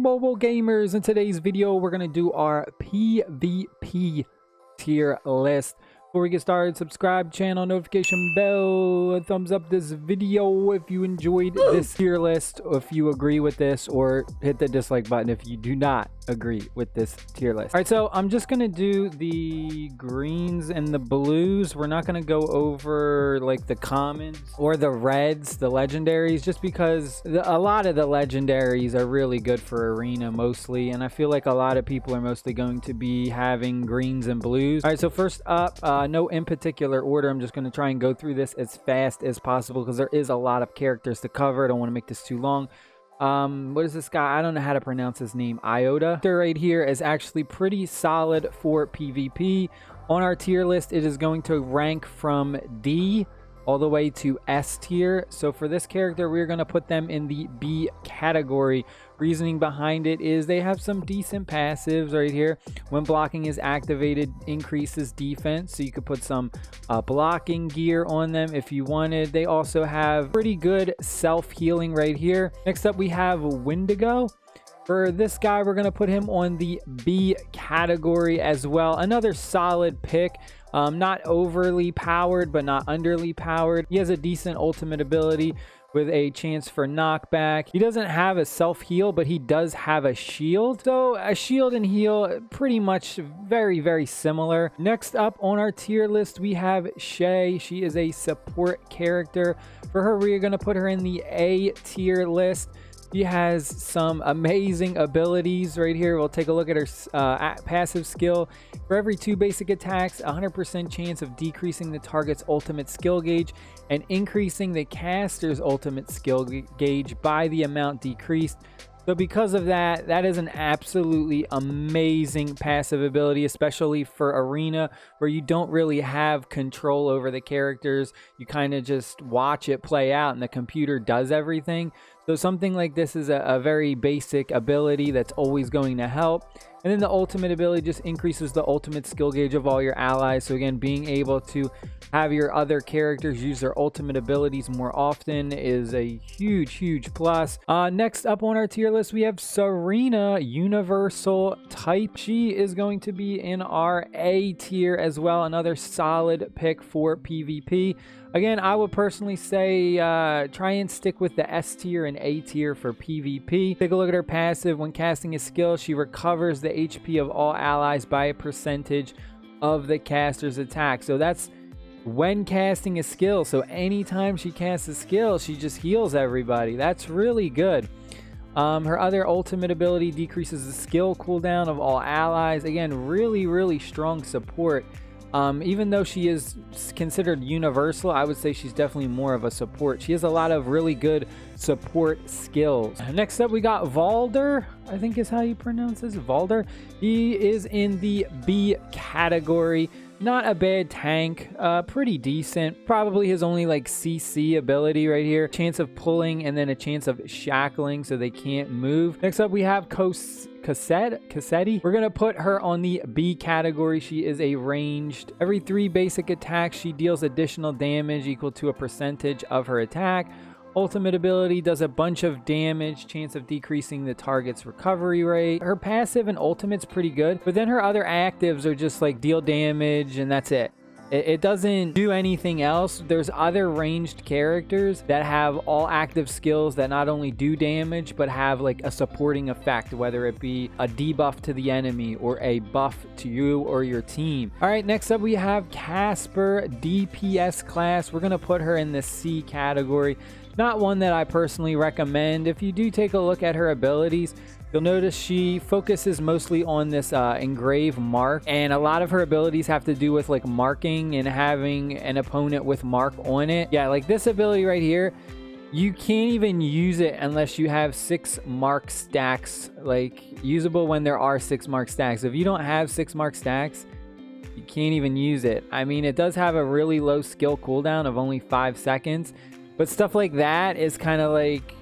mobile gamers. In today's video we're going to do our PvP tier list. Before we get started, subscribe, channel, notification bell, thumbs up this video if you enjoyed this tier list, if you agree with this, or hit the dislike button if you do not agree with this tier list. All right, so I'm just gonna do the greens and the blues. We're not gonna go over like the commons or the reds, the legendaries, just because a lot of the legendaries are really good for arena mostly, and I feel like a lot of people are mostly going to be having greens and blues. All right, so first up, no in particular order, I'm just going to try and go through this as fast as possible because there is a lot of characters to cover. I don't want to make this too long. What is this guy? I don't know how to pronounce his name. Iota right here is actually pretty solid for PvP. On our tier list, it is going to rank from D all the way to S tier. So for this character, we're going to put them in the B category. Reasoning behind it is they have some decent passives right here. When blocking is activated, increases defense, so you could put some blocking gear on them if you wanted. They also have pretty good self-healing right here. Next up, we have Wendigo. For this guy, we're going to put him on the B category as well. Another solid pick. Not overly powered, but not underly powered. He has a decent ultimate ability with a chance for knockback. He doesn't have a self-heal, but he does have a shield. So a shield and heal, pretty much very, very similar. Next up on our tier list, we have Shay. She is a support character. For her, we are going to put her in the A tier list. She has some amazing abilities right here. We'll take a look at her passive skill. For every 2 basic attacks, 100% chance of decreasing the target's ultimate skill gauge and increasing the caster's ultimate skill gauge by the amount decreased. So because of that, that is an absolutely amazing passive ability, especially for arena where you don't really have control over the characters. You kind of just watch it play out and the computer does everything. So something like this is a very basic ability that's always going to help. And then the ultimate ability just increases the ultimate skill gauge of all your allies. So again, being able to have your other characters use their ultimate abilities more often is a huge, huge plus. Next up on our tier list, we have Serena, universal type. She is going to be in our A tier as well. Another solid pick for PvP. Again, I would personally say try and stick with the S tier and A tier for PvP. Take a look at her passive. When casting a skill, she recovers the HP of all allies by a percentage of the caster's attack. So that's when casting a skill. So anytime she casts a skill, she just heals everybody. That's really good. Her other ultimate ability decreases the skill cooldown of all allies. Again, really, really strong support. Even though she is considered universal, I would say she's definitely more of a support. She has a lot of really good support skills. Next up, we got Valder. I think is how you pronounce this. Valder. He is in the B category. Not a bad tank, pretty decent. Probably his only like CC ability right here. Chance of pulling and then a chance of shackling so they can't move. Next up, we have Cassetti. We're gonna put her on the B category. She is a ranged. Every 3 basic attacks, she deals additional damage equal to a percentage of her attack. Ultimate ability does a bunch of damage, chance of decreasing the target's recovery rate. Her passive and ultimate's pretty good, but then her other actives are just like deal damage and that's it. It doesn't do anything else. There's other ranged characters that have all active skills that not only do damage, but have like a supporting effect, whether it be a debuff to the enemy or a buff to you or your team. All right, next up we have Casper, DPS class. We're gonna put her in the C category. Not one that I personally recommend. If you do take a look at her abilities, you'll notice she focuses mostly on this engrave mark, and a lot of her abilities have to do with like marking and having an opponent with mark on it. Yeah, like this ability right here, you can't even use it unless you have 6 mark stacks, like usable when there are 6 mark stacks. If you don't have 6 mark stacks, you can't even use it. I mean, it does have a really low skill cooldown of only 5 seconds. But stuff like that is kind of like,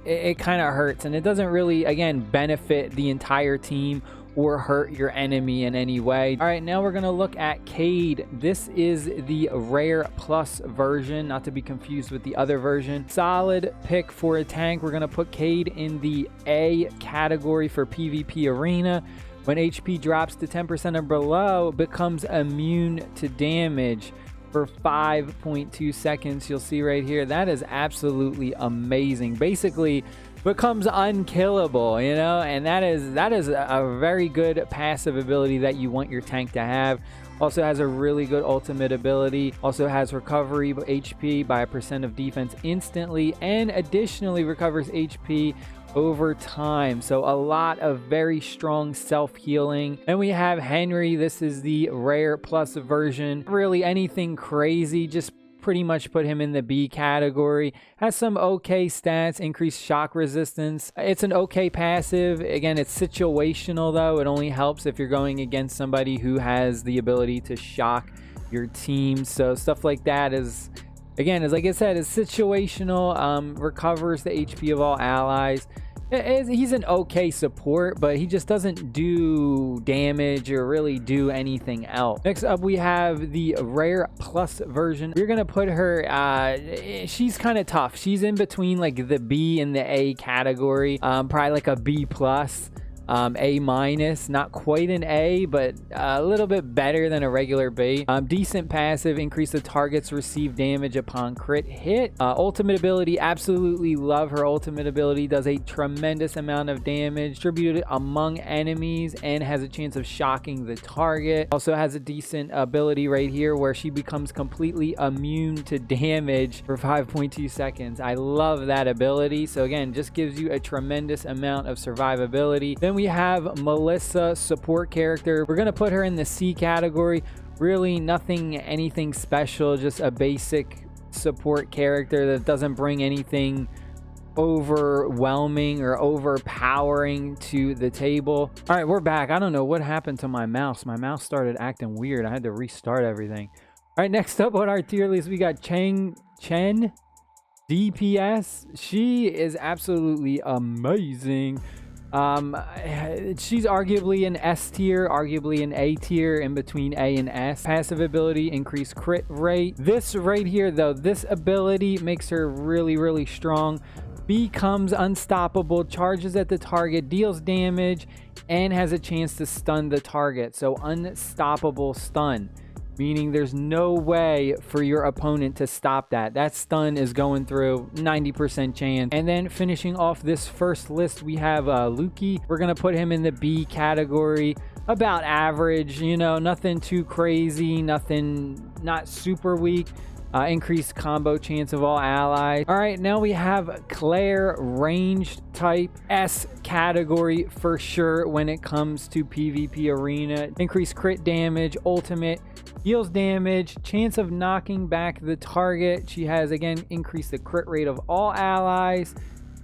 it kind of hurts, and it doesn't really, again, benefit the entire team or hurt your enemy in any way. All right, now we're gonna look at Cade. This is the rare plus version, not to be confused with the other version. Solid pick for a tank. We're gonna put Cade in the A category for PvP arena. When HP drops to 10% or below, becomes immune to damage for 5.2 seconds. You'll see right here, that is absolutely amazing. Basically becomes unkillable, you know, and that is a very good passive ability that you want your tank to have. Also has a really good ultimate ability, also has recovery HP by a % of defense instantly, and additionally recovers HP over time. So a lot of very strong self-healing. And we have Henry. This is the rare plus version. Really anything crazy, just pretty much put him in the B category. Has some okay stats, increased shock resistance. It's an okay passive. Again, it's situational though. It only helps if you're going against somebody who has the ability to shock your team. So stuff like that is, again, as like I said, is situational. Recovers the HP of all allies. He's an okay support, but he just doesn't do damage or really do anything else. Next up, we have the rare plus version. We're gonna put her, she's kind of tough. She's in between like the B and the A category, probably like a B plus. A minus, not quite an A, but a little bit better than a regular B. Decent passive, increase the target's received damage upon crit hit. Ultimate ability, absolutely love her ultimate ability. Does a tremendous amount of damage, distributed among enemies, and has a chance of shocking the target. Also has a decent ability right here where she becomes completely immune to damage for 5.2 seconds. I love that ability. So again, just gives you a tremendous amount of survivability. Then we have Melissa, support character. We're gonna put her in the C category. Really nothing, anything special, just a basic support character that doesn't bring anything overwhelming or overpowering to the table. All right, we're back. I don't know what happened to my mouse. My mouse started acting weird. I had to restart everything. All right, next up on our tier list, we got Chen DPS. She is absolutely amazing. She's arguably an S tier, arguably an A tier, in between A and S. Passive ability, increased crit rate. This right here though, this ability makes her really strong. Becomes unstoppable, charges at the target, deals damage, and has a chance to stun the target. So unstoppable stun, meaning there's no way for your opponent to stop that. That stun is going through 90% chance. And then finishing off this first list, we have Luki. We're gonna put him in the B category, about average, you know, nothing too crazy, nothing, not super weak. Increased combo chance of all allies. All right, now we have Claire, ranged type, S category for sure when it comes to PvP arena. Increased crit damage, ultimate, deals damage, chance of knocking back the target. She has, again, increased the crit rate of all allies,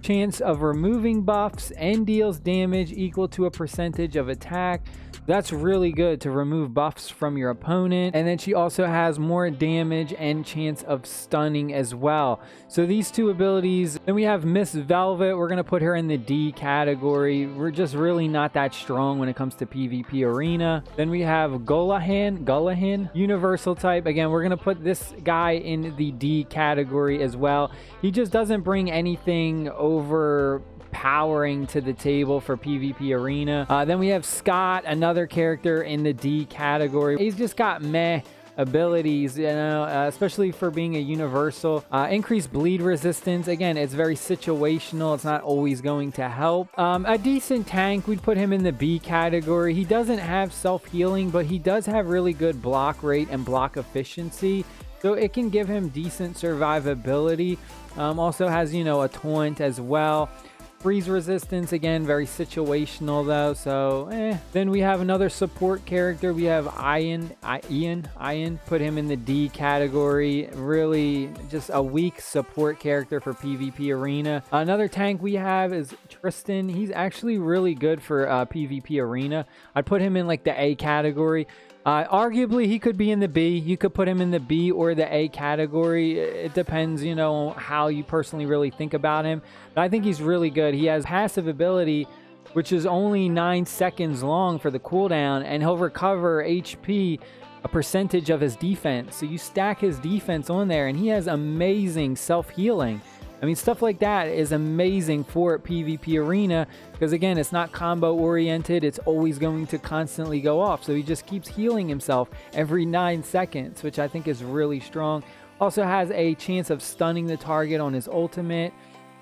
chance of removing buffs, and deals damage equal to a percentage of attack. That's really good to remove buffs from your opponent. And then she also has more damage and chance of stunning as well. So these two abilities. Then we have Miss Velvet. We're gonna put her in the D category. We're just really not that strong when it comes to PvP arena. Then we have Gullahan, universal type. Again, we're gonna put this guy in the D category as well. He just doesn't bring anything overpowering to the table for PvP arena. Then we have Scott, another character in the D category. He's just got meh abilities, you know, especially for being a universal. Increased bleed resistance. Again, it's very situational. It's not always going to help. A decent tank, we'd put him in the B category. He doesn't have self-healing, but he does have really good block rate and block efficiency. So it can give him decent survivability. Also has, you know, a taunt as well. Freeze resistance, again, very situational though, so Then we have another support character. We have Ian, put him in the D category. Really just a weak support character for PvP arena. Another tank we have is Tristan. He's actually really good for PvP arena. I'd put him in like the A category. Arguably he could be in the B. You could put him in the B or the A category. It depends, you know, how you personally really think about him. But I think he's really good. He has passive ability which is only 9 seconds long for the cooldown, and he'll recover HP a percentage of his defense. So you stack his defense on there, and he has amazing self-healing. I mean, stuff like that is amazing for PvP Arena because, again, it's not combo oriented. It's always going to constantly go off. So he just keeps healing himself every 9 seconds, which I think is really strong. Also has a chance of stunning the target on his ultimate.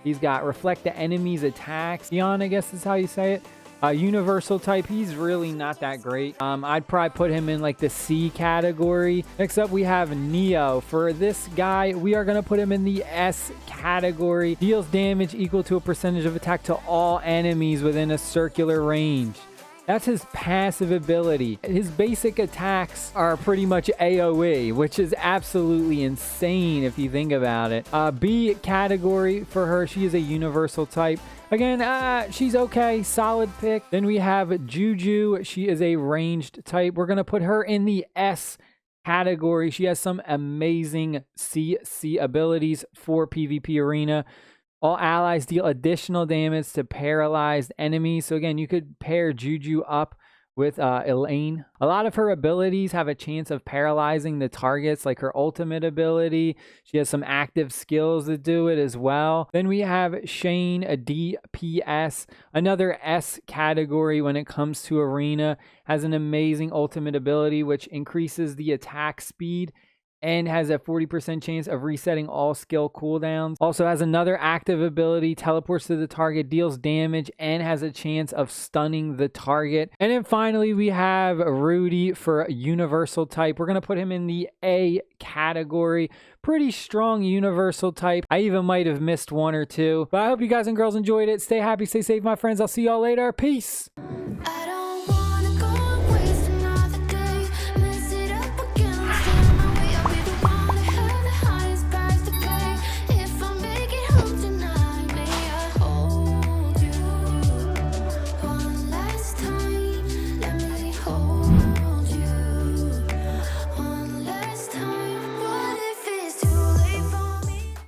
He's got reflect the enemy's attacks. Dion, I guess is how you say it. Universal type, he's really not that great. I'd probably put him in like the C category. Next up, we have Neo. For this guy, we are going to put him in the S category. Deals damage equal to a percentage of attack to all enemies within a circular range. That's his passive ability. His basic attacks are pretty much AoE, which is absolutely insane if you think about it. B category for her, she is a universal type. Again, she's okay, solid pick. Then we have Juju. She is a ranged type. We're going to put her in the S category. She has some amazing CC abilities for PvP Arena. All allies deal additional damage to paralyzed enemies. So again, you could pair Juju up with Elaine. A lot of her abilities have a chance of paralyzing the targets, like her ultimate ability. She has some active skills that do it as well. Then we have Shane, a DPS, another S category when it comes to Arena. Has an amazing ultimate ability, which increases the attack speed and has a 40% chance of resetting all skill cooldowns. Also has another active ability, teleports to the target, deals damage, and has a chance of stunning the target. And then finally, we have Rudy for universal type. We're going to put him in the A category. Pretty strong universal type. I even might have missed one or two. But I hope you guys and girls enjoyed it. Stay happy, stay safe, my friends. I'll see y'all later. Peace.